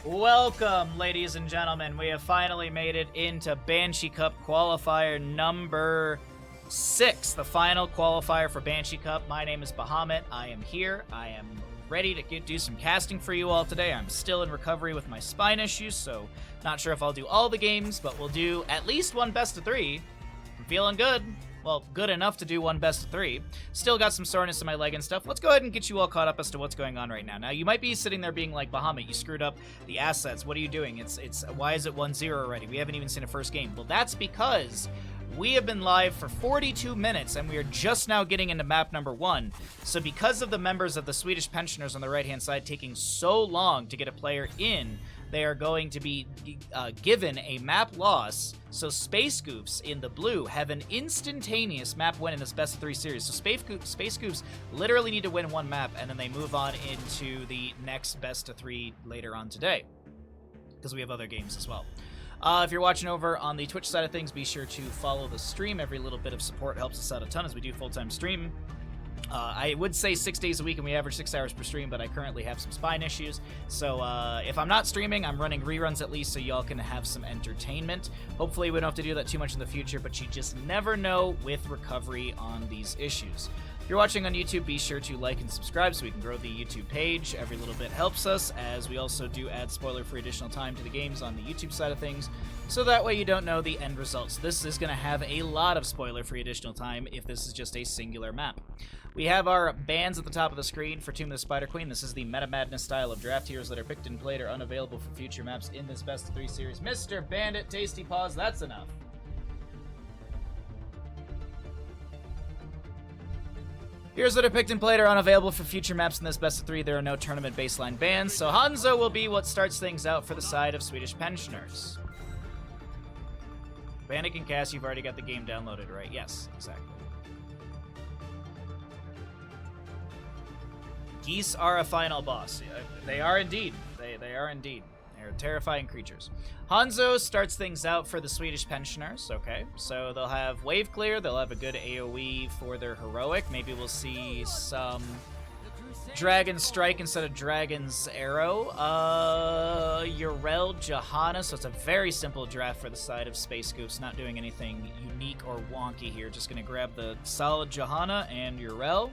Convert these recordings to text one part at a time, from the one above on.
Welcome, ladies and gentlemen. We have finally made it into Banshee Cup qualifier number 6, the final qualifier for Banshee Cup. My name is Bahamut. I am here. I am ready to do some casting for you all today. I'm still in recovery with my spine issues, so not sure if I'll do all the games, but we'll do at least one best of 3. I'm feeling good. Well, good enough to do one best of 3. Still got some soreness in my leg and stuff. Let's go ahead and get you all caught up as to what's going on right now. Now, you might be sitting there being like, Bahamut, you screwed up the assets. What are you doing? Why is it 1-0 already? We haven't even seen a first game. Well, that's because we have been live for 42 minutes, and we are just now getting into map number 1. So because of the members of the Swedish Pensioners on the right-hand side taking so long to get a player in, they are going to be given a map loss. So Space Goofs in the blue have an instantaneous map win in this best of 3 series. So Space Goofs literally need to win one map, and then they move on into the next best of 3 later on today, because we have other games as well. If you're watching over on the Twitch side of things, be sure to follow the stream. Every little bit of support helps us out a ton as we do full-time stream. I would say 6 days a week, and we average 6 hours per stream, but I currently have some spine issues. So if I'm not streaming, I'm running reruns at least so y'all can have some entertainment. Hopefully we don't have to do that too much in the future, but you just never know with recovery on these issues. If you're watching on YouTube, be sure to like and subscribe so we can grow the YouTube page. Every little bit helps us, as we also do add spoiler-free additional time to the games on the YouTube side of things, so that way you don't know the end results. This is going to have a lot of spoiler-free additional time if this is just a singular map. We have our bans at the top of the screen for Tomb of the Spider Queen. This is the Meta Madness style of draft heroes that are picked and played or unavailable for future maps in this best of 3 series. Mr. Bandit, Tasty Paws, that's enough. Heroes that are picked and played are unavailable for future maps in this best of 3. There are no tournament baseline bans, so Hanzo will be what starts things out for the side of Swedish Pensioners. Bandit and Cass, you've already got the game downloaded, right? Yes, exactly. Geese are a final boss. They are indeed. They are indeed. They're terrifying creatures. Hanzo starts things out for the Swedish Pensioners. Okay, so they'll have wave clear. They'll have a good AoE for their heroic. Maybe we'll see some Dragon Strike instead of Dragon's Arrow. Urel, Johanna. So it's a very simple draft for the side of Space Goofs. Not doing anything unique or wonky here. Just going to grab the solid Johanna and Urel.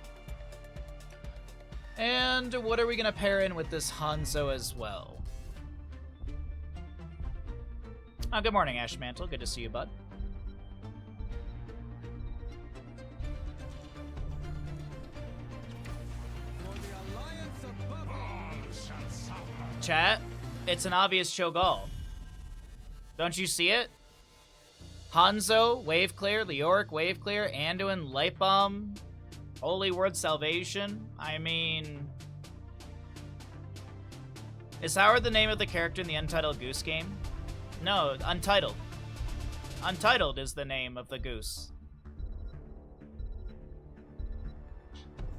And what are we going to pair in with this Hanzo as well? Oh, good morning, Ashmantle. Good to see you, bud. Chat, it's an obvious Cho'Gall. Don't you see it? Hanzo, wave clear. Leoric, wave clear. Anduin, light bomb. Holy Word, salvation. I mean, is Howard the name of the character in the Untitled Goose game? No, Untitled. Untitled is the name of the goose.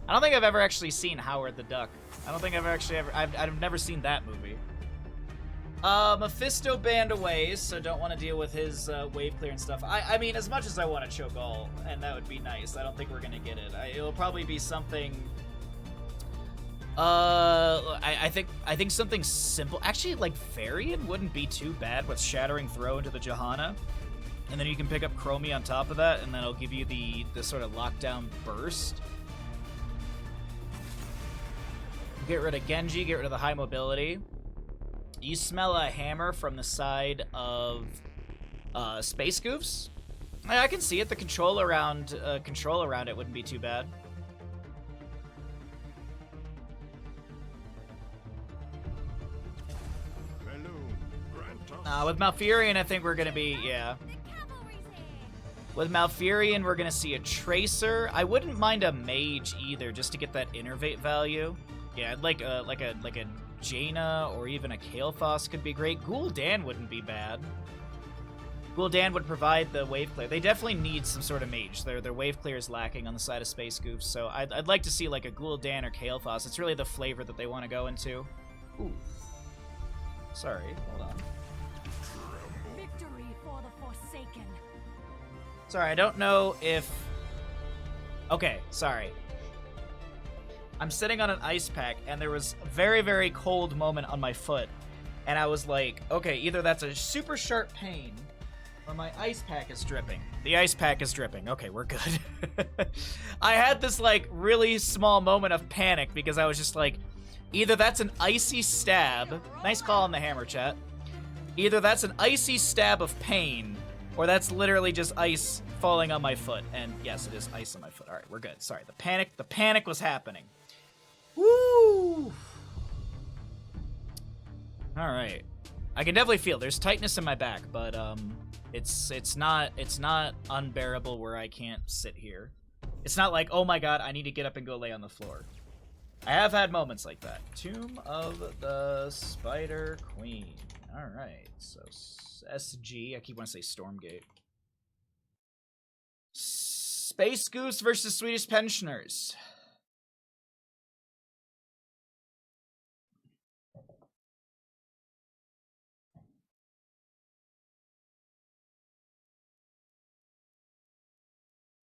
I don't think I've ever actually seen Howard the Duck. I don't think I've actually I've never seen that movie. Mephisto banned away, so don't want to deal with his wave clear and stuff. I mean, as much as I want to Cho'Gall, and that would be nice, I don't think we're gonna get it. It'll probably be something. I think something simple. Actually, like Varian wouldn't be too bad with Shattering Throw into the Johanna, and then you can pick up Chromie on top of that, and then it'll give you the sort of lockdown burst. Get rid of Genji, get rid of the high mobility. You smell a hammer from the side of Space Goofs. I can see it. The control around it wouldn't be too bad. With Malfurion, I think we're gonna be With Malfurion, we're gonna see a Tracer. I wouldn't mind a Mage either, just to get that innervate value. Yeah, like a Jaina or even a Kael'thas could be great. Gul'dan wouldn't be bad. Gul'dan would provide the wave clear. They definitely need some sort of mage. Their wave clear is lacking on the side of Space Goofs, so I'd like to see like a Gul'dan or Kael'thas. It's really the flavor that they want to go into. Ooh. Sorry, hold on. Victory for the Forsaken. Sorry, I don't know if... Okay, sorry. I'm sitting on an ice pack, and there was a very, very cold moment on my foot. And I was like, okay, either that's a super sharp pain or my ice pack is dripping. The ice pack is dripping. Okay, we're good. I had this like really small moment of panic because I was just like, either that's an icy stab. Nice call on the hammer, chat. Either that's an icy stab of pain or that's literally just ice falling on my foot. And yes, it is ice on my foot. All right, we're good. Sorry, the panic was happening. Woo! All right. I can definitely feel there's tightness in my back, but it's not unbearable where I can't sit here. It's not like, oh my god, I need to get up and go lay on the floor. I have had moments like that. Tomb of the Spider Queen. All right, so SG. I keep wanting to say Stormgate. Space Goose versus Swedish Pensioners.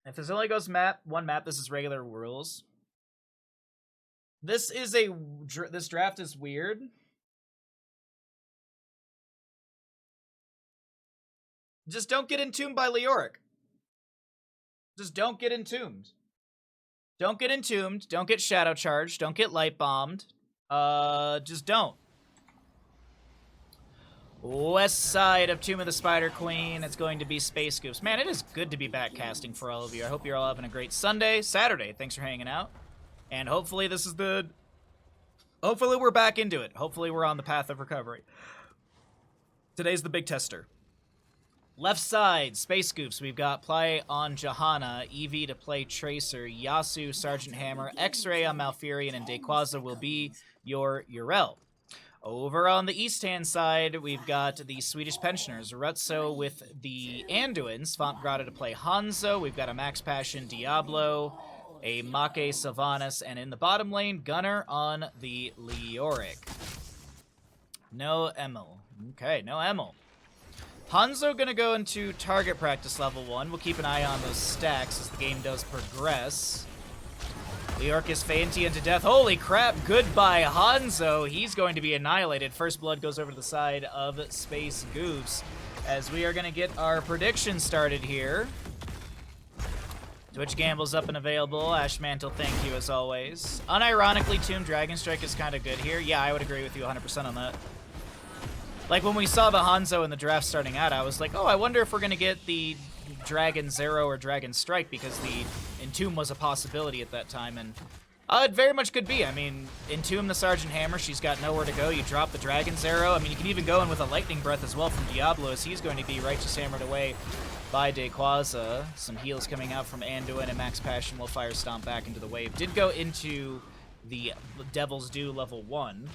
If this only goes one map, this is regular rules. This draft is weird. Just don't get entombed by Leoric. Just don't get entombed. Don't get entombed. Don't get shadow charged. Don't get light bombed. Just don't. West side of Tomb of the Spider Queen, it's going to be Space Goofs. Man, it is good to be back casting for all of you. I hope you're all having a great Saturday. Thanks for hanging out. And hopefully this is hopefully we're back into it. Hopefully we're on the path of recovery. Today's the big tester. Left side, Space Goofs. We've got Play on Johanna, Eevee to play Tracer, Yasu, Sergeant Hammer, X-Ray on Malfurion, and Dayquaza will be your Urel. Over on the east-hand side, we've got the Swedish Pensioners, Rutso with the Anduins, Fontgrata to play Hanzo, we've got a Max Passion Diablo, a Make Sylvanas, and in the bottom lane, Gunner on the Leoric. No Emil. Okay, no Emil. Hanzo gonna go into target practice level 1. We'll keep an eye on those stacks as the game does progress. Leoric is fainting into death. Holy crap, goodbye Hanzo. He's going to be annihilated. First blood goes over to the side of Space Goofs as we are going to get our prediction started here. Twitch Gamble's up and available. Ash Mantle, thank you as always. Unironically, Tomb Dragon Strike is kind of good here. Yeah, I would agree with you 100% on that. Like, when we saw the Hanzo in the draft starting out, I was like, oh, I wonder if we're going to get the Dragon Zero or Dragon Strike, because the Entomb was a possibility at that time, and it very much could be. I mean, Entomb the Sergeant Hammer, she's got nowhere to go. You drop the Dragon Zero. I mean, you can even go in with a Lightning Breath as well from Diablo, as he's going to be Righteous Hammered away by Dayquaza. Some heals coming out from Anduin, and Max Passion will Fire Stomp back into the wave. Did go into the Devil's Due level 1.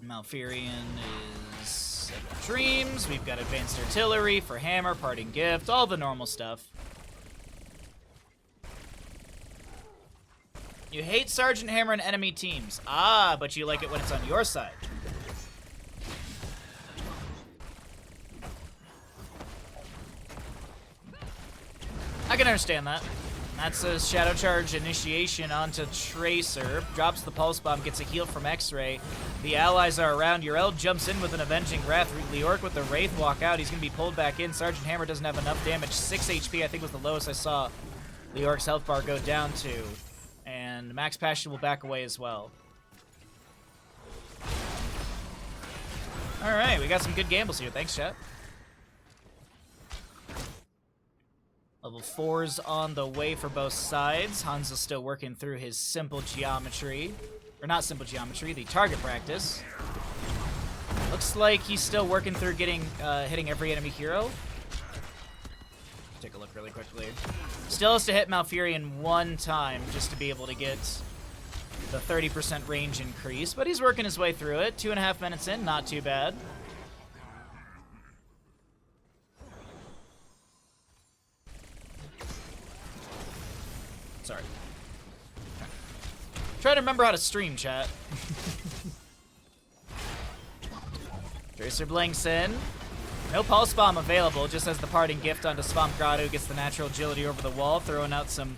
Malfurion is Dreams. We've got Advanced Artillery for Hammer, Parting Gift, all the normal stuff. You hate Sergeant Hammer in enemy teams. Ah, but you like it when it's on your side. I can understand that. That's a Shadow Charge initiation onto Tracer. Drops the Pulse Bomb, gets a heal from X-Ray. The allies are around. Urel jumps in with an Avenging Wrath. Leoric with the Wraith walk out. He's going to be pulled back in. Sergeant Hammer doesn't have enough damage. 6 HP, I think, was the lowest I saw Leoric's health bar go down to. And Max Passion will back away as well. Alright, we got some good gambles here. Thanks, chat. Level 4's on the way for both sides. Hanzo's still working through his simple geometry. Or not simple geometry, the target practice. Looks like he's still working through getting hitting every enemy hero. Take a look really quickly. Still has to hit Malfurion one time just to be able to get the 30% range increase, but he's working his way through it. 2.5 minutes in, not too bad. Sorry. Try to remember how to stream, chat. Tracer blinks in. No Pulse Bomb available, just as the Parting Gift onto Swampgrotto, who gets the natural agility over the wall, throwing out some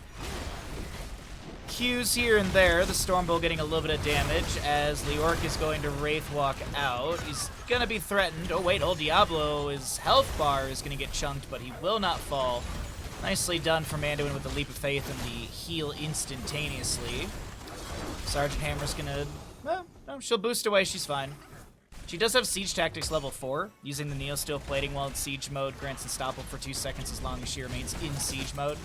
cues here and there. The Stormbolt getting a little bit of damage as Leoric is going to Wraith Walk out. He's going to be threatened. Oh, wait, old Diablo's health bar is going to get chunked, but he will not fall. Nicely done from Anduin with the Leap of Faith and the heal instantaneously. Sergeant Hammer's going to... Well, no, she'll boost away. She's fine. She does have Siege Tactics level 4. Using the Neosteel Plating while in Siege mode grants Unstoppable for 2 seconds as long as she remains in Siege mode.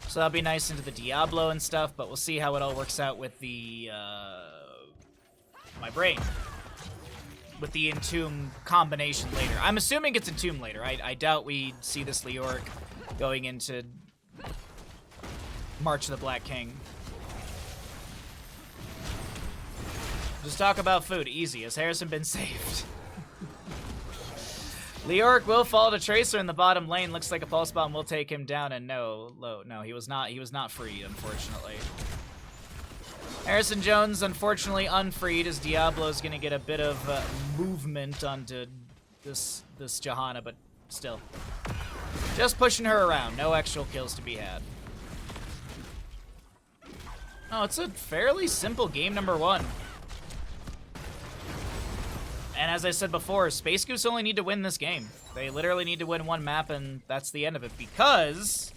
So that'll be nice into the Diablo and stuff, but we'll see how it all works out with the, my brain. With the Entomb combination later. I'm assuming it's Entomb later. I doubt we see this Leoric going into March of the Black King. Just talk about food. Easy. Has Harrison been saved? Leoric will fall to Tracer in the bottom lane. Looks like a pulse bomb will take him down, and no, he was not. He was not freed, unfortunately. Harrison Jones, unfortunately, unfreed, as Diablo's gonna get a bit of movement onto this Johanna, but still, just pushing her around. No actual kills to be had. Oh, it's a fairly simple game number 1. And as I said before, Space Goose only need to win this game. They literally need to win 1 map, and that's the end of it, because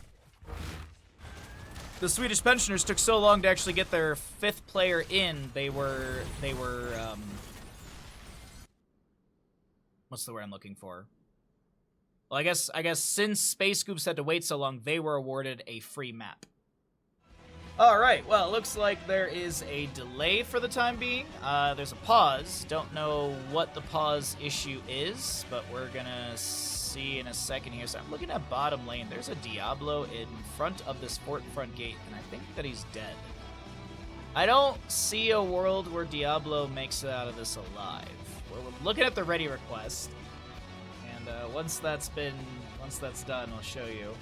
the Swedish Pensioners took so long to actually get their 5th player in. They were what's the word I'm looking for? Well, I guess since Space Goose had to wait so long, they were awarded a free map. Alright, well, it looks like there is a delay for the time being. There's a pause. Don't know what the pause issue is, but we're gonna see in a second here. So I'm looking at bottom lane. There's a Diablo in front of this fort front gate, and I think that he's dead. I don't see a world where Diablo makes it out of this alive. We're looking at the ready request, and once that's done, I'll show you.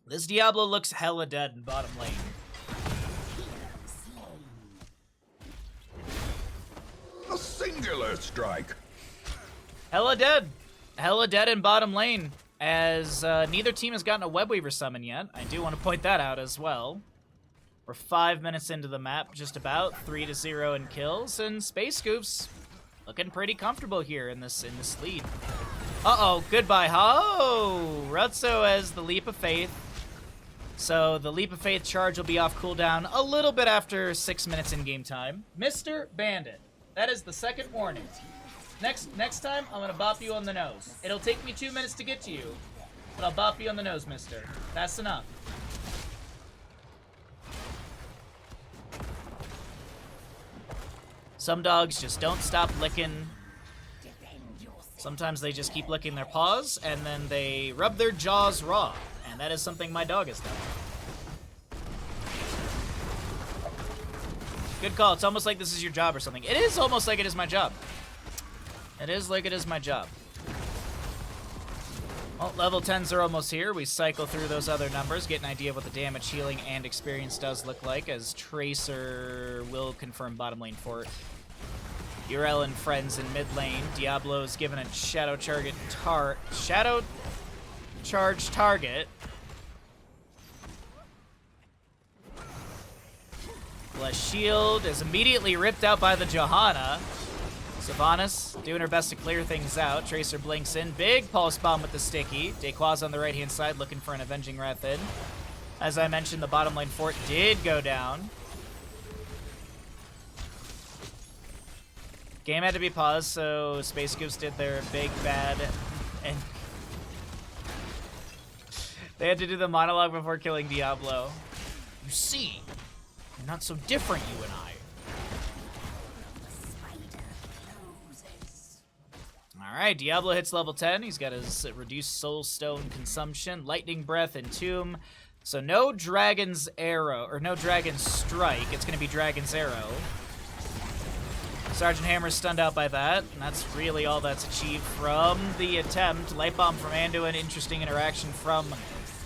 This Diablo looks hella dead in bottom lane. A singular strike. Hella dead. Hella dead in bottom lane, as neither team has gotten a Webweaver summon yet. I do want to point that out as well. We're 5 minutes into the map, just about 3-0 in kills, and Space Goofs looking pretty comfortable here in this lead. Uh-oh, goodbye. Oh, Rutso has the Leap of Faith. So the Leap of Faith charge will be off cooldown a little bit after 6 minutes in game time. Mr. Bandit, that is the second warning. Next time, I'm gonna bop you on the nose. It'll take me 2 minutes to get to you, but I'll bop you on the nose, mister. That's enough. Some dogs just don't stop licking. Sometimes they just keep licking their paws, and then they rub their jaws raw. And that is something my dog has done. Good call. It's almost like this is your job or something. It is almost like it is my job. It is like it is my job. Well, level 10s are almost here. We cycle through those other numbers, get an idea of what the damage, healing, and experience does look like, as Tracer will confirm bottom lane fort. Urel and friends in mid lane. Diablo's given a shadow charge target. Bless Shield is immediately ripped out by the Johanna. Sylvanas doing her best to clear things out. Tracer blinks in. Big pulse bomb with the sticky. Dequaz on the right-hand side looking for an Avenging Wrath in. As I mentioned, the bottom lane fort did go down. Game had to be paused, so Space Goofs did their big bad, and they had to do the monologue before killing Diablo. You see, we're not so different, you and I. Alright, Diablo hits level 10. He's got his reduced soul stone consumption, lightning breath, and tomb. So no dragon's arrow, or no dragon's strike. It's going to be dragon's arrow. Sergeant Hammer's stunned out by that, and that's really all that's achieved from the attempt. Light bomb from Anduin, interesting interaction from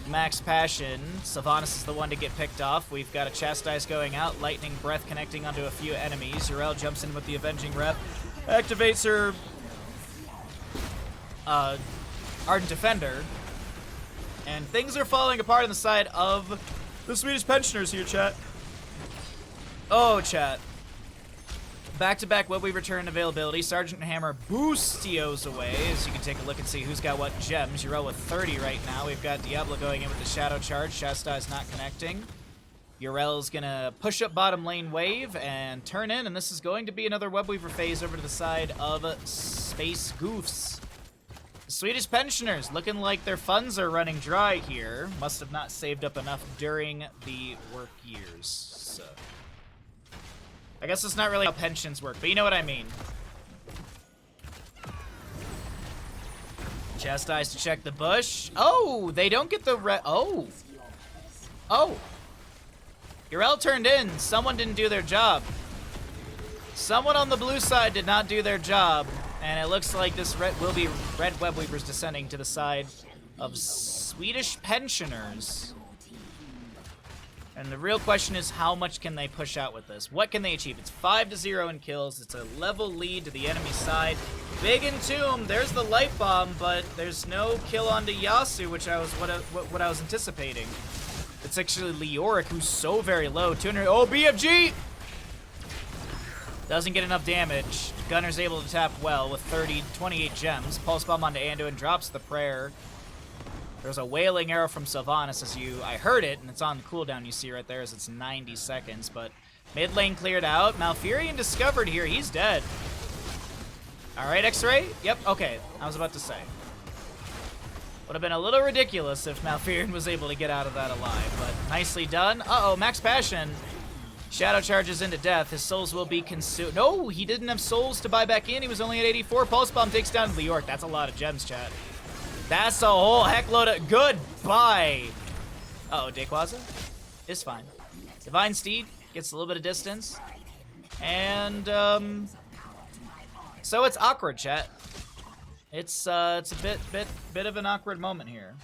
Max Passion. Sylvanas is the one to get picked off. We've got a Chastise going out, lightning breath connecting onto a few enemies. Urel jumps in with the Avenging Wrath, activates her Ardent Defender, And things are falling apart on the side of the Swedish pensioners here, chat. Oh, chat. Back-to-back Web Weaver turn availability. Sergeant Hammer boostios away, as you can take a look and see who's got what gems. Yrel with 30 right now. We've got Diablo going in with the Shadow Charge. Shasta is not connecting. Yrel's gonna push up bottom lane wave and turn in, and this is going to be another Web Weaver phase over to the side of Space Goofs. The Swedish pensioners looking like their funds are running dry here. Must have not saved up enough during the work years. So I guess it's not really how pensions work, but you know what I mean. Chastise to check the bush. Oh, they don't get the oh. Yrel turned in. Someone didn't do their job. Someone on the blue side did not do their job. And it looks like this will be red Web Weavers descending to the side of Swedish pensioners. And the real question is, how much can they push out with this? What can they achieve? It's 5-0 in kills. It's a level lead to the enemy side. Big Entomb. There's the light bomb, but there's no kill onto Yasu, which I was what I was anticipating. It's actually Leoric, who's so very low. 200. Oh, BFG! Doesn't get enough damage. Gunner's able to tap well with 28 gems. Pulse Bomb onto Anduin, drops the prayer. There's a wailing arrow from Sylvanas I heard it, and it's on the cooldown you see right there as it's 90 seconds, but mid lane cleared out. Malfurion discovered here, he's dead. All right, X-Ray? Yep, okay, I was about to say. Would have been a little ridiculous if Malfurion was able to get out of that alive, but nicely done. Uh-oh, Max Passion. Shadow charges into death. His souls will be consumed. No, he didn't have souls to buy back in. He was only at 84. Pulse Bomb takes down Leoric. That's a lot of gems, chat. That's a whole heckload of... Goodbye. Uh-oh, Dayquaza is fine. Divine Steed gets a little bit of distance. And, so it's awkward, chat. It's a bit of an awkward moment here.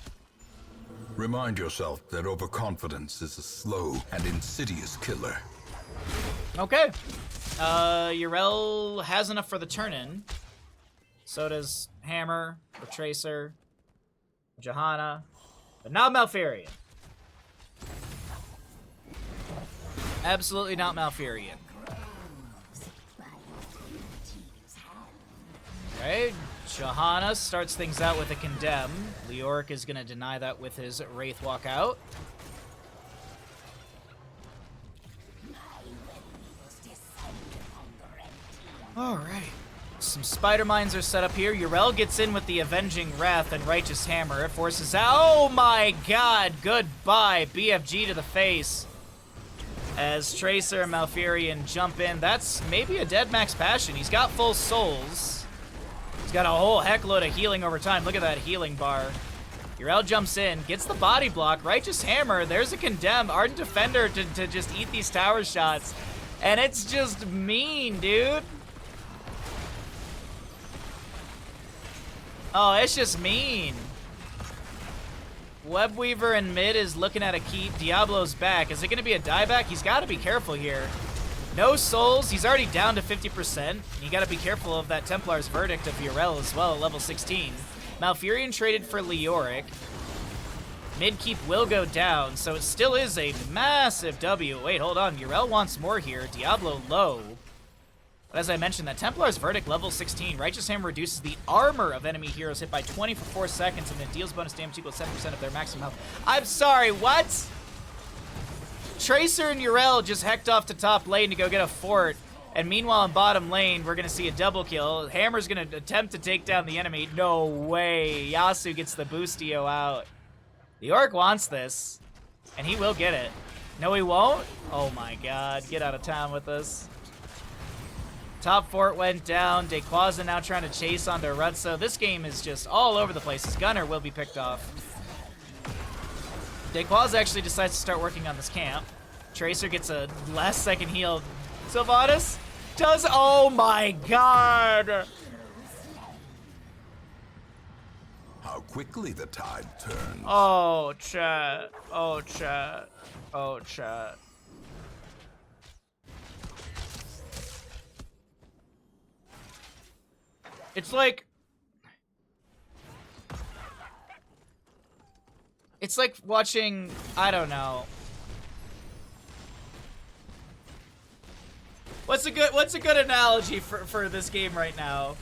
Remind yourself that overconfidence is a slow and insidious killer. Okay. Yrel has enough for the turn-in. So does Hammer, the Tracer, Johanna, but not Malfurion. Absolutely not Malfurion. Okay, Johanna starts things out with a Condemn. Leoric is going to deny that with his Wraith Walk out. Alright. Some Spider Mines are set up here. Yrel gets in with the Avenging Wrath and Righteous Hammer. It forces out. Oh my god! Goodbye. BFG to the face. As Tracer and Malfurion jump in. That's maybe a dead Max Passion. He's got full souls. He's got a whole heckload of healing over time. Look at that healing bar. Yrel jumps in, gets the body block. Righteous Hammer. There's a Condemn. Ardent Defender to just eat these tower shots. And it's just mean, dude. Oh, it's just mean. Webweaver in mid is looking at a keep. Diablo's back. Is it going to be a dieback? He's got to be careful here. No souls. He's already down to 50%. You got to be careful of that Templar's Verdict of Yrel as well at level 16. Malfurion traded for Leoric. Mid keep will go down, so it still is a massive W. Wait, hold on. Yrel wants more here. Diablo low. But as I mentioned, that Templar's Verdict, level 16. Righteous Hammer reduces the armor of enemy heroes hit by 20 for 4 seconds, and then deals bonus damage equal to 7% of their maximum health. I'm sorry, what? Tracer and Yrel just hecked off to top lane to go get a fort. And meanwhile, in bottom lane, we're going to see a double kill. Hammer's going to attempt to take down the enemy. No way. Yasu gets the boostio out. The Orc wants this, and he will get it. No, he won't? Oh my god. Get out of town with this. Top fort went down. Dayquaza now trying to chase onto Rutso. This game is just all over the place. His gunner will be picked off. Dayquaza actually decides to start working on this camp. Tracer gets a last second heal. Sylvanas does, oh my god! How quickly the tide turns. Oh, chat. Oh, chat. Oh, chat. It's like watching, I don't know. What's a good analogy for this game right now?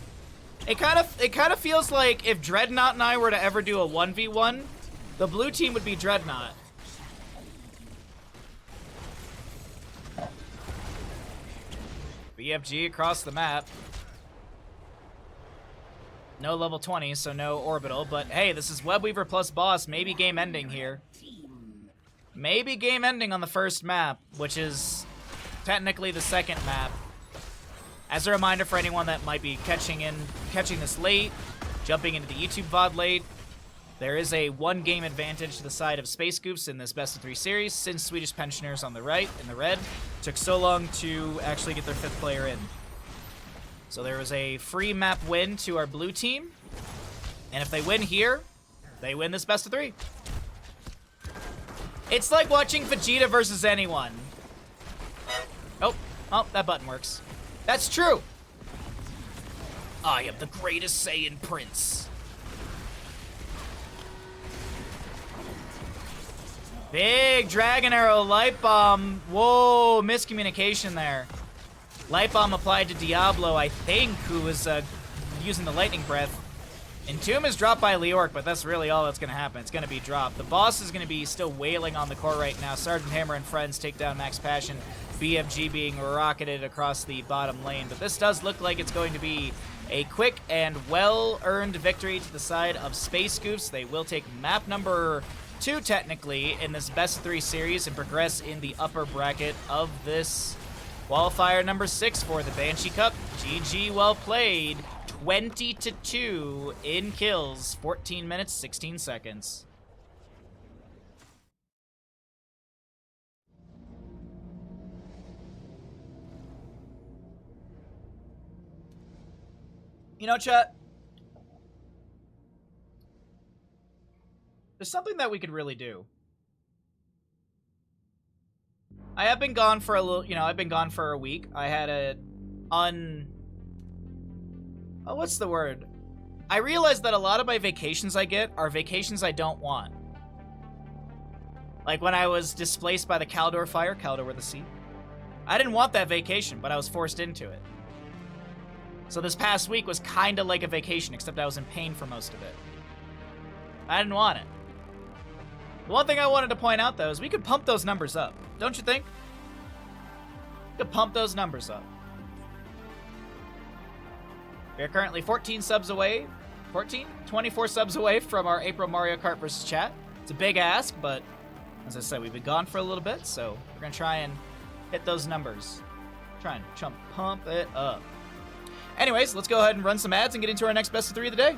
It kind of feels like if Dreadnought and I were to ever do a 1v1, the blue team would be Dreadnought. BFG across the map. No level 20, so no orbital, but hey, this is Webweaver plus boss. Maybe game ending here. Maybe game ending on the first map, which is technically the second map. As a reminder for anyone that might be catching this late, jumping into the YouTube VOD late, there is a 1-game advantage to the side of Space Goofs in this best of 3 series, since Swedish Pensionärer on the right, in the red, took so long to actually get their 5th player in. So there was a free map win to our blue team, and if they win here, they win this best of 3. It's like watching Vegeta versus anyone. Oh, that button works. That's true. I am the greatest Saiyan prince. Big Dragon Arrow Light Bomb. Whoa, miscommunication there. Light Bomb applied to Diablo, I think, who was using the Lightning Breath. Entomb is dropped by Leorc, but that's really all that's going to happen. It's going to be dropped. The boss is going to be still wailing on the core right now. Sergeant Hammer and friends take down Max Passion. BFG being rocketed across the bottom lane. But this does look like it's going to be a quick and well-earned victory to the side of Space Goofs. They will take map number 2, technically, in this best of 3 series and progress in the upper bracket of this qualifier number 6 for the Banshee Cup. GG, well played. 20-2 in kills, 14 minutes, 16 seconds. You know, chat, there's something that we could really do. I have been gone for a little, I've been gone for a week. I had oh, what's the word? I realized that a lot of my vacations I get are vacations I don't want. Like when I was displaced by the Caldor fire, Caldor with a C. I didn't want that vacation, but I was forced into it. So this past week was kind of like a vacation, except I was in pain for most of it. I didn't want it. The one thing I wanted to point out, though, is we could pump those numbers up. Don't you think? We could pump those numbers up. We are currently 14 subs away. 14? 24 subs away from our April Mario Kart vs. chat. It's a big ask, but as I said, we've been gone for a little bit, so we're going to try and hit those numbers. Try and pump it up. Anyways, let's go ahead and run some ads and get into our next best of 3 of the day.